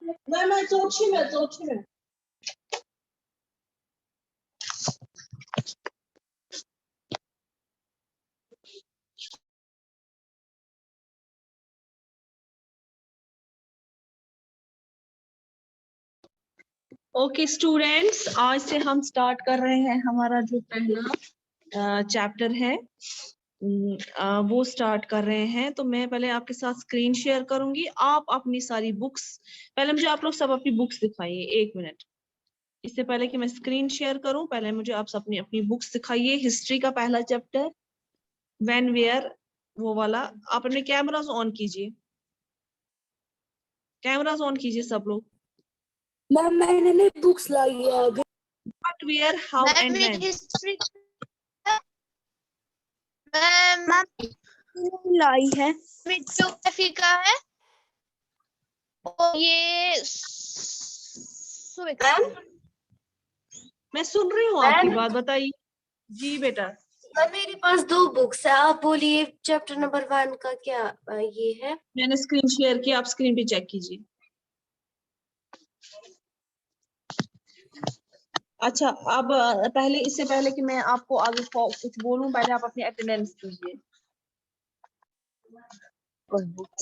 मैं चौथी में ओके स्टूडेंट्स, आज से हम स्टार्ट कर रहे हैं हमारा जो पहला चैप्टर है वो स्टार्ट कर रहे हैं। तो मैं पहले आपके साथ स्क्रीन शेयर करूंगी। आप अपनी सारी बुक्स, पहले मुझे आप लोग सब अपनी बुक्स दिखाइए। 1 मिनट, इससे पहले कि मैं स्क्रीन शेयर करूं, पहले मुझे आप सब अपनी अपनी बुक्स दिखाइए। हिस्ट्री का पहला चैप्टर व्हेन वेयर, वो वाला। आप अपने कैमरास ऑन कीजिए, कैमरास ऑन कीजिए सब लोग। मैम मैंने नहीं बुक्स लाई है अभी। What, where, how and when. History ma'am लाई है। ज्योग्राफी का है और ये मैं सुन रही हूँ आपकी बात, बताइए। जी बेटा। मेरे पास 2 बुक्स है, आप बोलिए चैप्टर नंबर 1 का क्या ये है। मैंने स्क्रीन शेयर किया, आप स्क्रीन पे चेक कीजिए। अच्छा, अब पहले, इससे पहले कि मैं आपको आगे कुछ बोलूं, पहले आप अपनी अटेंडेंस कीजिए।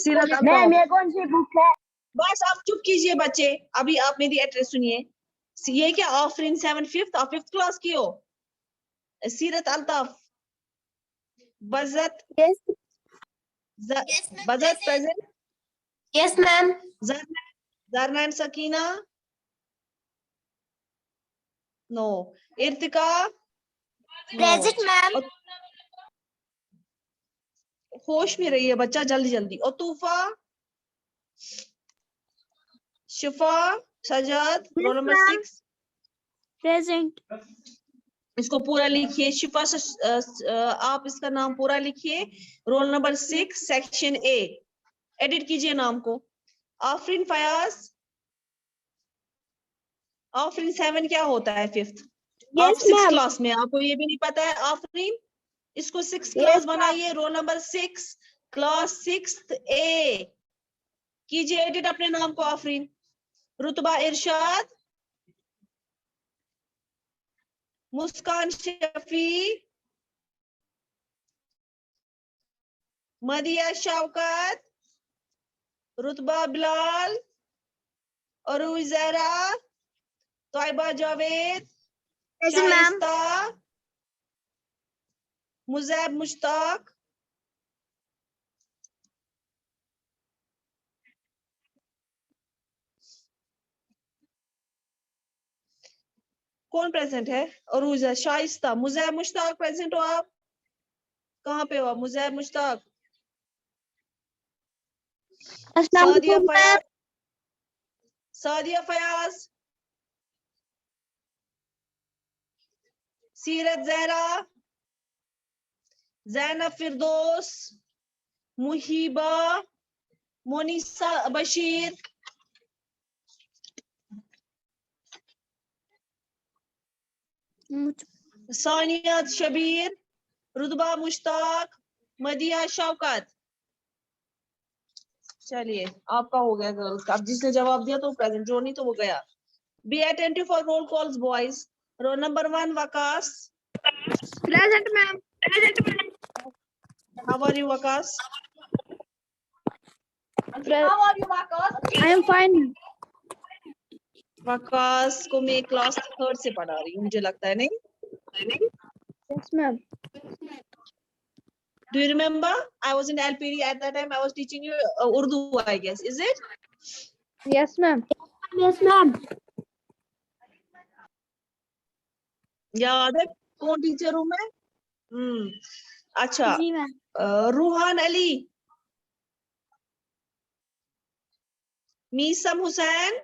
सीरत मैम ये कौन सी बुक है? बस आप चुप कीजिए बच्चे। अभी आप मेरी एड्रेस सुनिए। ये क्या आफरीन 7 5th, आप 5th क्लास की हो? सीरत Altaf, Bajat, Bajat present, yes ma'am. Zarnain Sakina, no, Irtika, present ma'am. होश में रहिए बच्चा, जल्दी जल्दी। और तूफा, शिफा, सजाद, रोल नंबर 6 प्रेजेंट। इसको पूरा लिखिए। शिफा आप इसका नाम पूरा लिखिए। Roll number 6 section A, edit कीजिए नाम को। आफरीन फयाज, आफरीन 7 क्या होता है? 5th। आप 6th क्लास में, आपको ये भी नहीं पता है आफरीन? इसको 6th क्लास बनाइए। रोल नंबर 6 क्लास 6th ए कीजिए एडिट अपने नाम को आफरीन। रुतबा इरशाद, मुस्कान शफी, मदिया शौकत, रुतबा बिलाल, अरूज ज़हरा, तोयबा जावेद, शाइस्ता, मुजैब मुश्ताक, कौन प्रेजेंट है? अरूज, शाइस्ता, मुजैब मुश्ताक प्रेजेंट हो आप? कहाँ पे हो आप? मुजैब मुश्ताक, सादिया फयाज, सादिया फयाज, सीरत ज़हरा, ज़ैनब फिरदौस, मुहीबा, मोनिसा बशीर, सानिया शबीर, रुतबा मुश्ताक, मदिया शौकत। चलिए, आपका हो गया गर्ल्स का। अब जिसने जवाब दिया तो प्रेजेंट, जो नहीं तो वो गया। Be attentive for roll calls boys. Roll number 1 Waqas. Present ma'am. How are you Waqas? I am fine. Waqas को मैं क्लास 3rd से पढ़ा रही हूँ, मुझे लगता है, नहीं? Yes ma'am. Do you remember? I was in LPD at that time. I was teaching you Urdu, I guess. Is it? Yes ma'am. Yes ma'am. याद है कौन टीचर हूँ मैं? अच्छा। जी ma'am. Ruhan Ali, Meesam Hussain,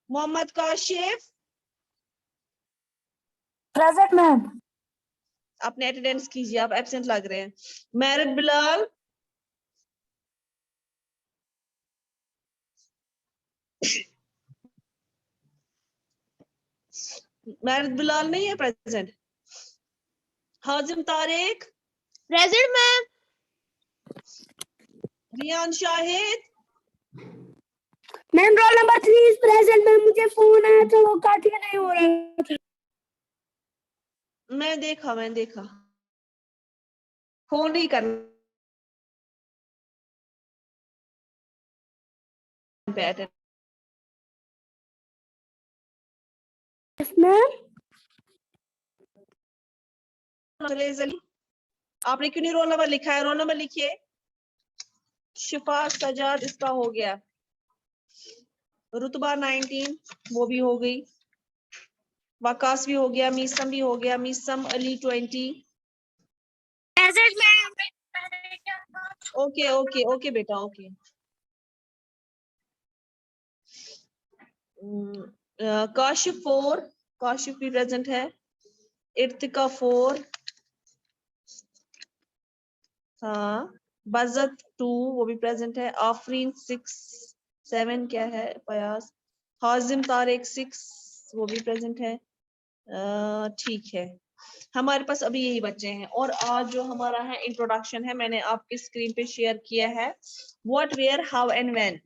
Mohammad Kashif. Present ma'am. अपने अटेंडेंस कीजिए, आप एब्सेंट लग रहे हैं। मैरिड बिलाल, मैरिड बिलाल नहीं है present. Hazim Tariq, present ma'am. Riyan Shahid, ma'am roll number 3 is present ma'am, मुझे फोन आया था वो काट के नहीं हो रहा था। मैं देखा फोन नहीं करना पे अटेंड। मैम चले जली, आपने क्यों नहीं रोल नंबर लिखा है? रोल नंबर लिखिए। शिफा सजाद इसका हो गया। रुतबा 19 वो भी हो गई। वकास भी हो गया, मीसम भी हो गया, Meesam Ali 20। Present ma'am. Okay okay okay बेटा ओके। काशिफ 4, काशिफ भी प्रेजेंट है। इर्तिका 4, हाँ। बजत 2 वो भी प्रेजेंट है। आफरीन 6, 7 क्या है? फयाज। हाजिम तारिक 6 वो भी प्रेजेंट है। ठीक है, हमारे पास अभी यही बच्चे हैं। और आज जो हमारा है इंट्रोडक्शन है, मैंने आपकी स्क्रीन पे शेयर किया है। What, where, how and when.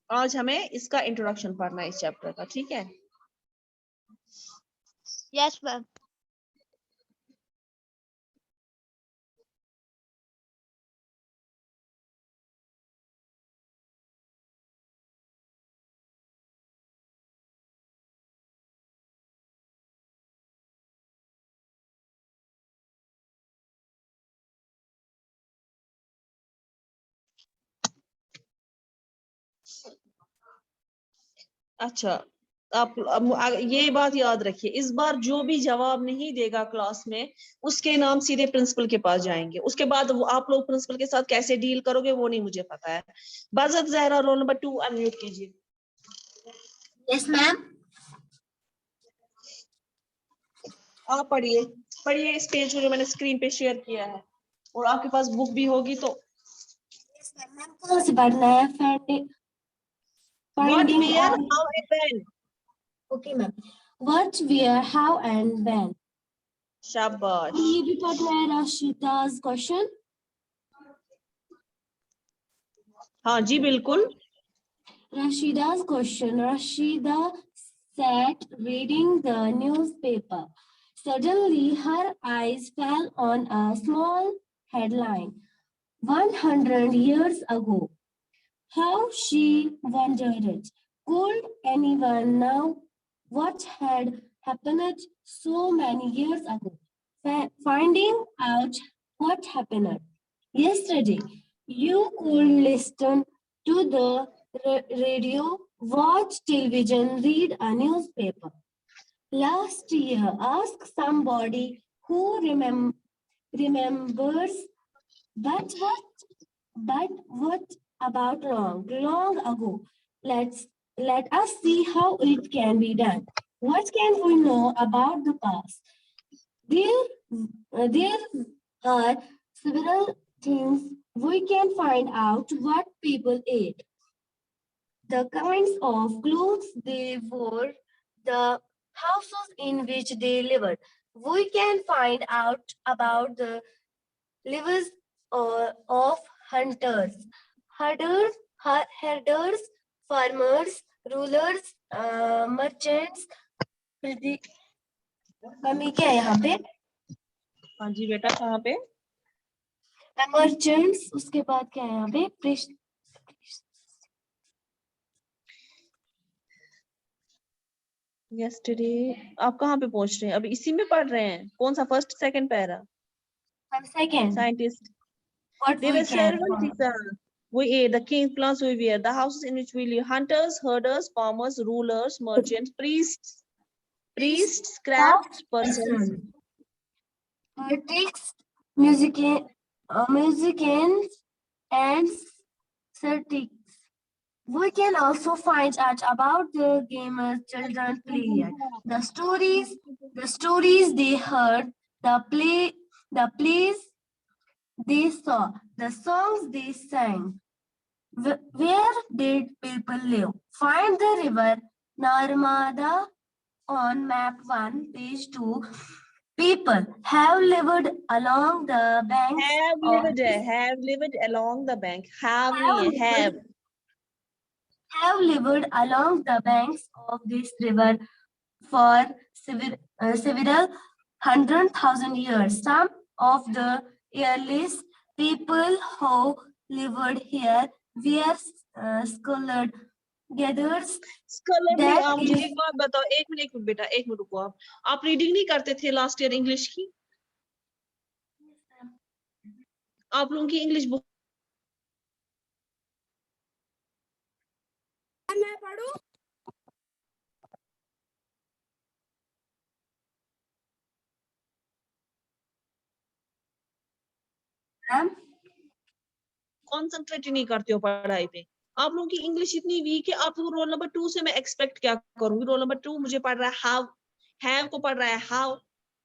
आज हमें इसका इंट्रोडक्शन पढ़ना है इस चैप्टर का, ठीक है? Yes ma'am. अच्छा, आप ये बात याद रखिए, इस बार जो भी जवाब नहीं देगा क्लास में, उसके नाम सीधे प्रिंसिपल के पास जाएंगे। उसके बाद वो आप लोग प्रिंसिपल के साथ कैसे डील करोगे वो नहीं मुझे पता है। बजत जहरा रोल नंबर 2 अनम्यूट कीजिए। Yes ma'am. आप पढ़िए, पढ़िए इस पेज को जो मैंने स्क्रीन पे शेयर किया है, और आपके पास बुक भी होगी तो। मैम कौन से पढ़ना है? What, finding where, out. How and when. Okay ma'am. What, where, how and when. शाबाश। ये भी पढ़ना है राशिदा's क्वेश्चन। हाँ जी बिल्कुल। Rashida's question. Rashida sat reading the newspaper. Suddenly, her eyes fell on a small headline. 100 years ago. How she wondered. Could anyone know what had happened so many years ago? Finding out what happened yesterday. You could listen to the radio, watch television, read a newspaper. Last year, ask somebody who remembers. But what about long ago? Let us see how it can be done. What can we know about the past? There are several things we can find out: what people ate, the kinds of clothes they wore, the houses in which they lived. We can find out about the lives of hunters, herders, farmers, rulers, merchants. कमी क्या है यहाँ पे? हाँ जी बेटा, कहाँ पे? Merchants, उसके बाद क्या है यहाँ पे? यस्टरडे। आप कहाँ पे पहुंच रहे हैं? अभी इसी में पढ़ रहे हैं? कौन सा, first second para? Second. Scientists. What There we were can several find. things. We ate the king's plants we were, the houses in which we live, hunters, herders, farmers, rulers, merchants, priests, crafts, persons. Artists, musicians, and statistics. We can also find out about the gamers children play. The stories they heard, the plays they saw, the songs they sang. Where did people live? Find the river Narmada on map 1, page 2. People have lived along the banks Have of lived है, have lived along the bank. Have नहीं है, have. lived along the banks of this river for several 100,000 years. Some of the earliest people who lived here were scholars, gatherers. Scholar नहीं, That आप मुझे is- एक बात बताओ, एक minute बेटा, एक मिनट रुको। आप रीडिंग नहीं करते थे लास्ट ईयर इंग्लिश की? आप लोगों की इंग्लिश बुक मैं पढ़ूं? मैम कॉन्सेंट्रेट नहीं करते हो पढ़ाई पे। आप लोगों की इंग्लिश इतनी वीक है, आप लोग रोल नंबर 2 से मैं एक्सपेक्ट क्या करूंगी? रोल नंबर 2 मुझे पढ़ रहा है हैव को पढ़ रहा है हाउ,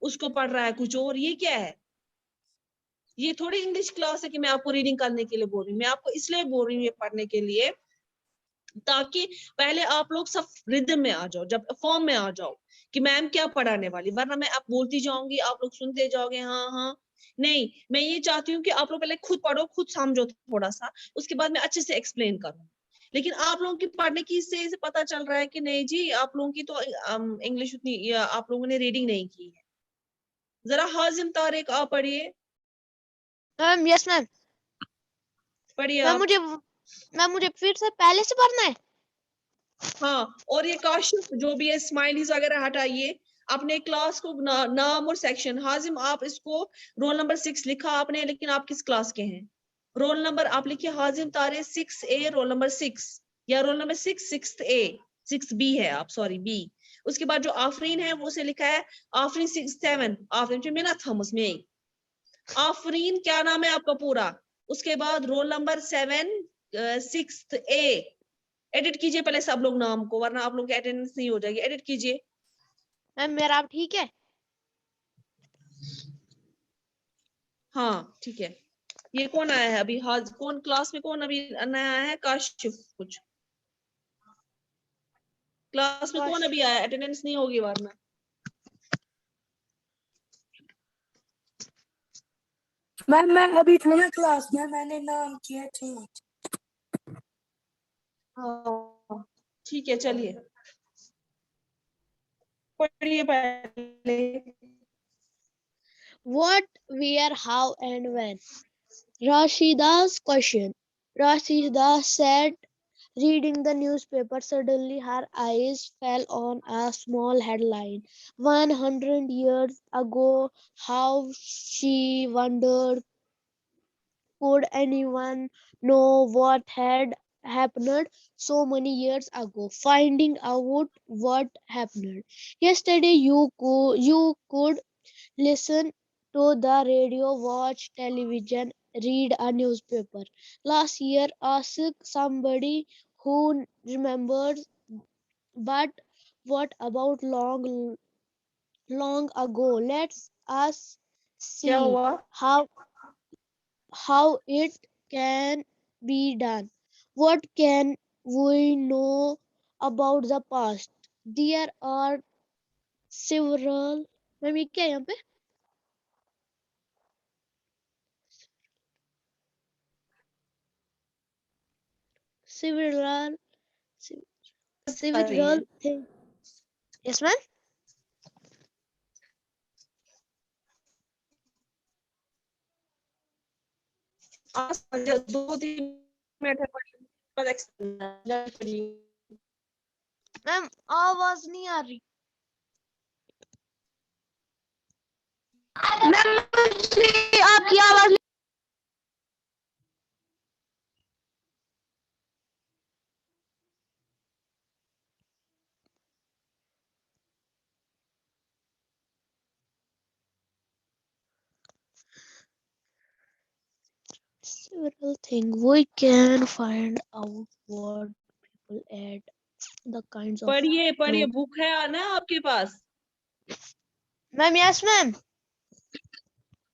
उसको पढ़ रहा है कुछ और। ये क्या है? ये थोड़ी इंग्लिश क्लास है कि मैं आपको रीडिंग करने के लिए बोल रही हूँ। मैं आपको इसलिए बोल रही हूँ ये पढ़ने के लिए ताकि पहले आप लोग सब रिदम में आ जाओ, जब फॉर्म में आ जाओ कि मैम क्या पढ़ाने वाली, वरना मैं आप बोलती जाऊंगी, आप लोग सुनते जाओगे हाँ हाँ। नहीं, मैं ये चाहती हूँ कि आप लोग पहले खुद पढ़ो, खुद समझो थोड़ा सा, उसके बाद मैं अच्छे से एक्सप्लेन करूँ। लेकिन आप लोगों की पढ़ने की से पता चल रहा है कि नहीं जी, आप लोगों की तो इंग्लिश उतनी, आप लोगों ने रीडिंग नहीं की है। जरा हाजिम तारिक आप पढ़िए, मैम यस मैम। पढ़िए मैम आप। मुझे फिर से पहले से पढ़ना है। हाँ, और ये काशिफ जो भी है स्माइलीज वगैरह हटाइए, अपने क्लास को नाम और सेक्शन। हाजिम आप इसको रोल नंबर 6 लिखा आपने, लेकिन आप किस क्लास के हैं? रोल नंबर आप लिखिए हाजिम तारे 6A, रोल नंबर 6, या रोल नंबर 6 6A, 6B है आप, सॉरी बी। उसके बाद जो आफरीन है वो से लिखा है आफरीन 6 7, आफरीन मेरा थॉमस में। आफरीन क्या नाम है आपका पूरा? उसके बाद रोल नंबर 7 6A। एडिट कीजिए पहले सब लोग नाम को, वरना आप लोग की अटेंडेंस नहीं हो जाएगी। एडिट कीजिए। मैम मेरा आप ठीक है? हाँ ठीक है। ये कौन आया है अभी? हाँ, कौन क्लास में कौन अभी नया आया है? काशिफ कुछ क्लास में कौन अभी आया? अटेंडेंस नहीं होगी वरना। मैम मैं अभी था ना क्लास में, मैंने नाम किया चेंज। हाँ ठीक है, चलिए पढ़िए पहले। What, where, how, and when? Rashida's question. Rashida sat reading the newspaper. Suddenly, her eyes fell on a small headline. 100 years ago, how she wondered, could anyone know what had happened so many years ago? Finding out what happened. Yesterday, you could listen to the radio, watch television, read a newspaper. Last year, ask somebody who remembers, but what about long ago? Let's us क्या see हुआ? how it can be done. What can we know about the past? There are several. Ma'am ये क्या है यहाँ पे? Several several things. Yes, ma'am. दो तीन minute है, पढ़िए। मैम आवाज नहीं आ रही। मैम मुझे आपकी आवाज several things we can find out what people add the kinds of पढ़िए पढ़िए, food. बुक है ना आपके पास? Ma'am yes ma'am.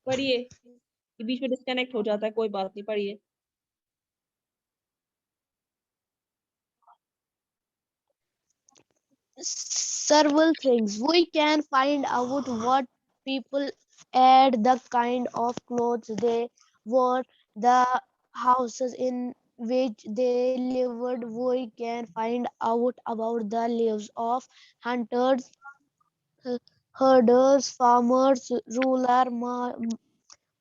पढ़िए, बीच में डिस्कनेक्ट हो जाता है, कोई बात नहीं, पढ़िए। several things. We can find out what people ate, the kind of clothes they wore, the houses in which they lived. We can find out about the lives of hunters, uh, herders, farmers,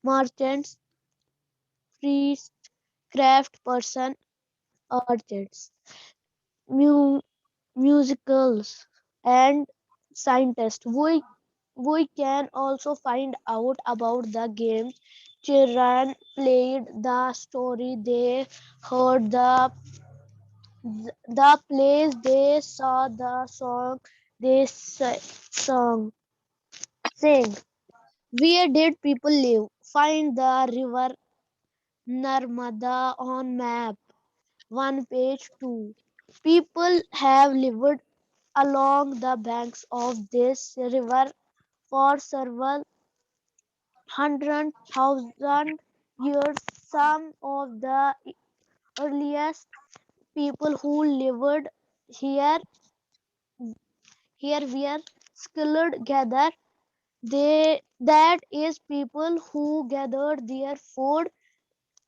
merchants, priests, craft person, artists, mu- musicals, and scientists. We can also find out about the games children played, the story they heard, the plays they saw, the song they sang. Where did people live? Find the river Narmada on map 1 page 2. People have lived along the banks of this river for several hundred thousand years. Some of the earliest people who lived here were skilled gather. That is people who gathered their food.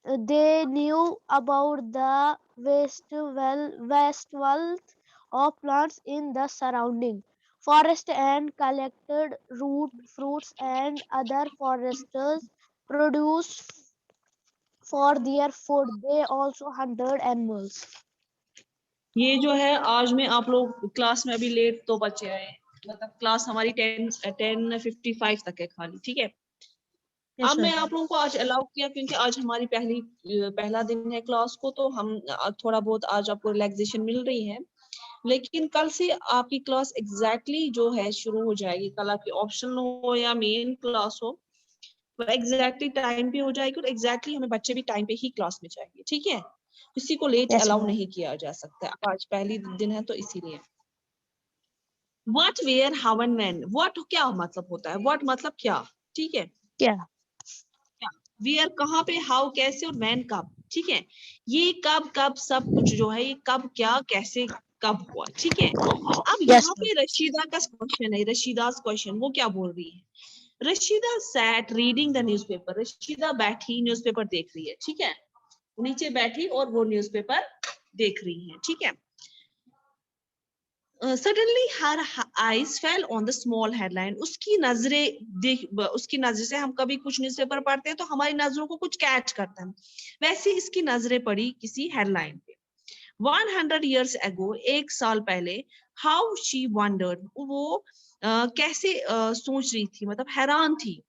They knew about the vast wealth of plants in the surrounding forest and collected root, fruits, and other foresters produce for their food. They also hunted animals. ये जो है आज में आप लोग class में अभी late तो बचे आए हैं, मतलब क्लास हमारी 10:55 तक है खाली, ठीक है। अब मैं आप लोगों को आज अलाउ किया क्योंकि आज हमारी पहला दिन है क्लास को, तो हम थोड़ा बहुत आज आपको रिलैक्सेशन मिल रही है, लेकिन कल से आपकी क्लास एग्जैक्टली जो है शुरू हो जाएगी। कल आपकी ऑप्शनल हो या मेन क्लास हो, वो एग्जैक्टली टाइम पे हो जाएगी और एग्जैक्टली हमें बच्चे भी टाइम पे ही क्लास में जाएंगे, ठीक है। किसी को लेट अलाउ नहीं किया जा सकता। आज पहली दिन है तो इसीलिए। What, where, how and when. What क्या मतलब होता है, व्हाट मतलब क्या, ठीक है। क्या वेयर कहाँ पे, हाउ कैसे, और व्हेन कब, ठीक है। ये कब सब कुछ जो है, ये कब क्या कैसे कब हुआ, ठीक है। अब यहाँ पे रशीदा का क्वेश्चन है, रशीदा's क्वेश्चन, वो क्या बोल रही है। Rashida sat reading the newspaper. Rashida बैठी न्यूज़पेपर देख रही है, ठीक है। नीचे बैठी और वो न्यूज़पेपर देख रही है, ठीक है। Suddenly her eyes fell on the small headline. उसकी नजर से, हम कभी कुछ न्यूज़पेपर पढ़ते हैं तो हमारी नजरों को कुछ कैच करता है, वैसे इसकी नजरें पड़ी किसी हेडलाइन पे। 100 years ago, 1 साल पहले, how she wondered, वो कैसे सोच रही थी, मतलब हैरान थी।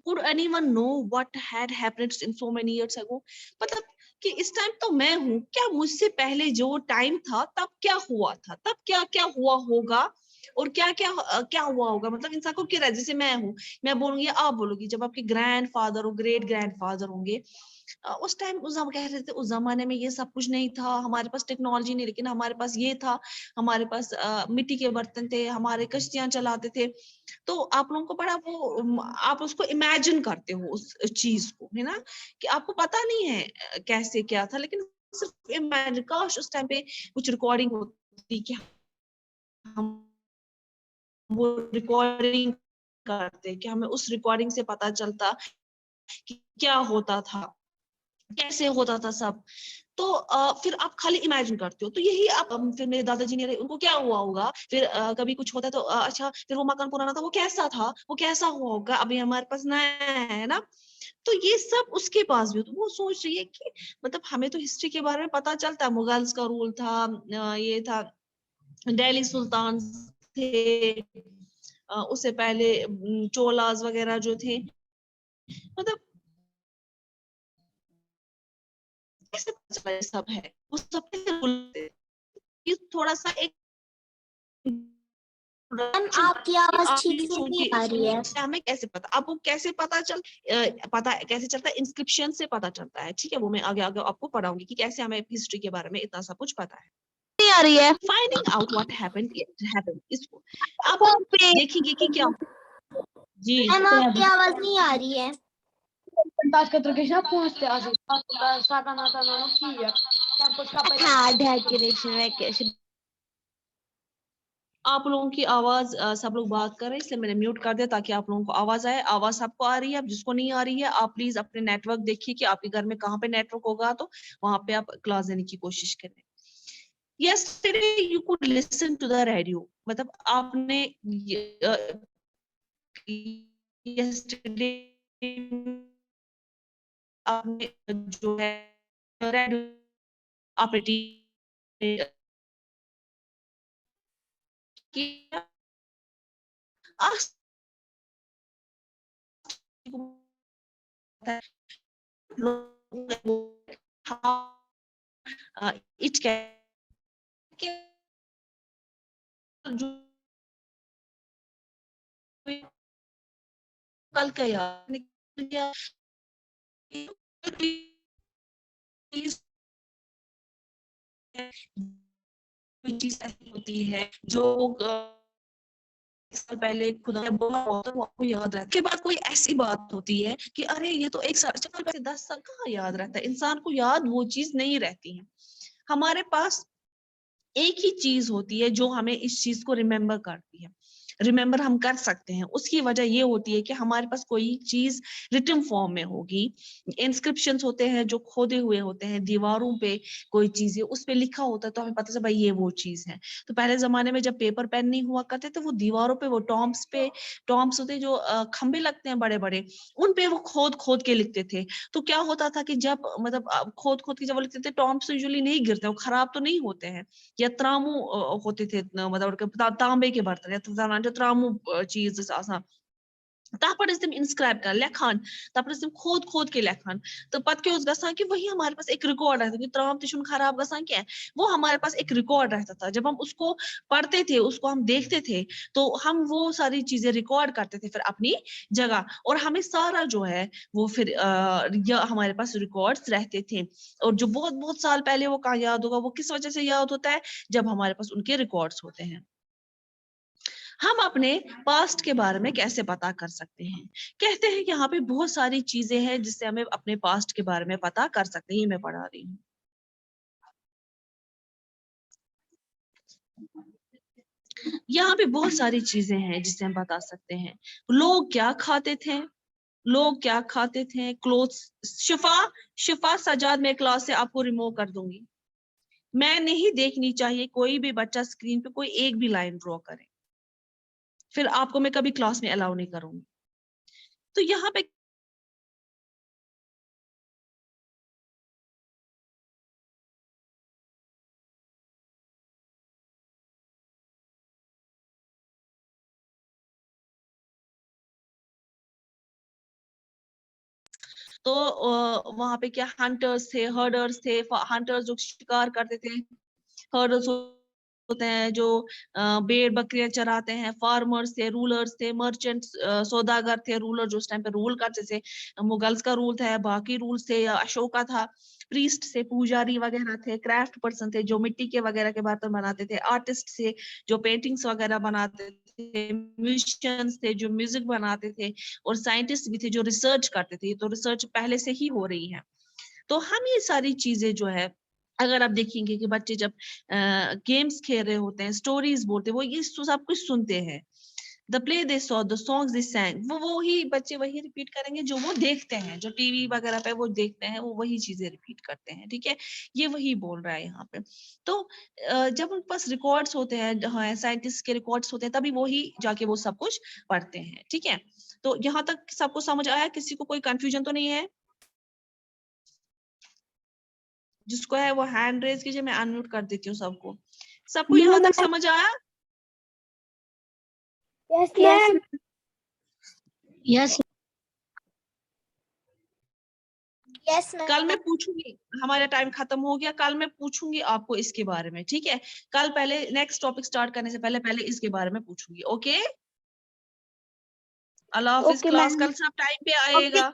Could anyone know what had happened in so many years ago? मतलब कि इस टाइम तो मैं हूँ, क्या मुझसे पहले जो टाइम था तब क्या हुआ था, तब क्या क्या हुआ होगा, और क्या क्या हुआ होगा। मतलब इंसान को क्या, जैसे मैं हूँ, मैं बोलूंगी, आप बोलोगी, जब आपके ग्रैंडफादर और ग्रेट ग्रैंडफादर होंगे, उस टाइम उस कह रहे थे उस जमाने में ये सब कुछ नहीं था, हमारे पास टेक्नोलॉजी नहीं, लेकिन हमारे पास ये था, हमारे पास मिट्टी के बर्तन थे, हमारे कश्तियां चलाते थे। तो आप लोगों को बड़ा वो, आप उसको इमेजिन करते हो उस चीज को, है ना, कि आपको पता नहीं है कैसे क्या था, लेकिन सिर्फ इमेजिन, काश उस टाइम पे कुछ रिकॉर्डिंग होती कि हम वो रिकॉर्डिंग करते, कि हमें उस रिकॉर्डिंग से पता चलता कि क्या होता था, कैसे होता था सब। तो फिर आप खाली इमेजिन करते हो। तो यही आप, फिर मेरे दादाजी ने, उनको क्या हुआ होगा, फिर कभी कुछ होता है तो अच्छा, फिर वो मकान पुराना था, वो कैसा था, वो कैसा हुआ होगा, अभी हमारे पास नया है ना। तो ये सब उसके पास भी, तो वो सोच रही है कि मतलब हमें तो हिस्ट्री के बारे में पता चलता है, मुगल्स का रूल था, ये था, दिल्ली सुल्तान थे, उससे पहले चोलास वगैरह जो थे, मतलब कैसे पता चला ये सब है, वो सब कैसे बोलते, ये थोड़ा सा एक मैम आपकी आवाज ठीक से नहीं आ रही है। हमें कैसे पता, अब वो कैसे पता कैसे चलता है, इंस्क्रिप्शन से पता चलता है, ठीक है। वो मैं आगे आगे आपको पढ़ाऊंगी कि कैसे हमें हिस्ट्री के बारे में इतना सब कुछ पता है। नहीं आ रही है। फाइंडिंग आउट व्हाट हैपेंड, इसको अब हम देखेंगे कि क्या। जी मैम आपकी आवाज नहीं आ रही है। आप लोगों की आवाज सब लोग बात कर रहे हैं, इसलिए मैंने म्यूट कर दिया ताकि आप लोगों को आवाज आए। आवाज सबको आ रही है? अब जिसको नहीं आ रही है आप प्लीज अपने नेटवर्क देखिए कि आपके घर में कहाँ पे नेटवर्क होगा, तो वहां पे आप क्लास देने की कोशिश करें। Yesterday you could listen to the radio, मतलब आपने yesterday आपने जो है रेडियो आपने किया, आज it can जो कल का याद निकल गया, कोई चीज ऐसी होती है जो साल पहले खुदा ने बोला होता है वो आपको याद रहता है। के बाद कोई ऐसी बात होती है कि अरे ये तो 1 साल पहले 10 साल कहाँ याद रहता है। इंसान को याद वो चीज नहीं रहती है। हमारे पास एक ही चीज होती है जो हमें इस चीज को रिमेम्बर करती है, रिमेम्बर हम कर सकते हैं। उसकी वजह ये होती है कि हमारे पास कोई चीज रिटन फॉर्म में होगी। इंस्क्रिप्शंस होते हैं जो खोदे हुए होते हैं दीवारों पे, कोई चीज है उस पे लिखा होता है तो हमें पता चला भाई ये वो चीज है। तो पहले जमाने में जब पेपर पेन नहीं हुआ करते तो वो दीवारों पे वो टॉम्स होते जो खंबे लगते हैं बड़े बड़े, उन पे वो खोद खोद के लिखते थे। तो क्या होता था कि जब मतलब खोद खोद के जब वो लिखते थे, टॉम्स तो यूजुअली नहीं गिरते, वो खराब तो नहीं होते हैं। या त्रामू होते थे, मतलब तांबे के बर्तन या त्रामू चीज आसान तापर इस इंस्क्राइब कर लेखान, तापर इस खोद खोद के लेखान। तो पत क्या गसा कि वही हमारे पास एक रिकॉर्ड रहता कि त्राम तिशुन खराब गसा क्या है, वो हमारे पास एक रिकॉर्ड रहता था। जब हम उसको पढ़ते थे, उसको हम देखते थे, तो हम वो सारी चीजें रिकॉर्ड करते थे फिर अपनी जगह, और हमें सारा जो है वो फिर हमारे पास रिकॉर्ड्स रहते थे। और जो बहुत बहुत साल पहले वो कहाँ याद होगा, वो किस वजह से याद होता है, जब हमारे पास उनके रिकॉर्ड्स होते हैं। हम अपने पास्ट के बारे में कैसे पता कर सकते हैं? कहते हैं कि यहाँ पे बहुत सारी चीजें हैं जिससे हमें अपने पास्ट के बारे में पता कर सकते हैं। ये मैं पढ़ा रही हूँ। यहाँ पे बहुत सारी चीजें हैं जिससे हम बता सकते हैं। लोग क्या खाते थे, लोग क्या खाते थे, क्लोथ्स। शिफा सजाद, मैं क्लास से आपको रिमूव कर दूंगी। मैं नहीं देखनी चाहिए कोई भी बच्चा स्क्रीन पे कोई एक भी लाइन ड्रॉ करे, फिर आपको मैं कभी क्लास में अलाउ नहीं करूंगी। तो यहाँ पे तो वहां पे क्या हंटर्स थे, हर्डर्स थे। हंटर्स जो शिकार करते थे, हर्डर्स होते हैं जो भेड़ बकरियां चराते हैं। फार्मर्स थे, रूलर्स थे, मर्चेंट्स सौदागर थे। रूलर जो उस टाइम पे रूल करते थे, मुगल्स का रूल था, बाकी रूल्स थे, या अशोका था। प्रीस्ट से, पुजारी वगैरह थे। क्राफ्ट पर्सन थे जो मिट्टी के वगैरह के बर्तन बनाते थे। आर्टिस्ट थे जो पेंटिंग्स वगैरह बनाते थे। म्यूजिशियंस थे जो म्यूजिक बनाते थे। और साइंटिस्ट भी थे जो रिसर्च करते थे। तो रिसर्च पहले से ही हो रही है। तो हम ये सारी चीजें जो है, अगर आप देखेंगे कि बच्चे जब गेम्स खेल रहे होते हैं, स्टोरीज बोलते हैं, वो ये सब कुछ सुनते हैं। The play they saw, the songs दे सैंग, वो ही बच्चे वही रिपीट करेंगे जो वो देखते हैं, जो टीवी वगैरह पे वो देखते हैं, वो वही चीजें रिपीट करते हैं। ठीक है, ये वही बोल रहा है यहाँ पे। तो जब उनके पास रिकॉर्ड्स होते हैं, हाँ साइंटिस्ट के रिकॉर्ड्स होते हैं, तभी वो ही जाके वो सब कुछ पढ़ते हैं। ठीक है, तो यहाँ तक सबको समझ आया? किसी को कोई कंफ्यूजन तो नहीं है? जिसको है वो हैंड रेज कीजिए, मैं अनम्यूट कर देती हूँ सबको। सबको यहाँ तक समझ आया? Yes, ma'am. Yes. Yes, ma'am. कल मैं पूछूंगी, हमारा टाइम खत्म हो गया, कल मैं पूछूंगी आपको इसके बारे में। ठीक है, कल पहले नेक्स्ट टॉपिक स्टार्ट करने से पहले पहले इसके बारे में पूछूंगी। ओके, अल्लाह हाफिज। Okay, class ma'am. कल सब टाइम पे आएगा।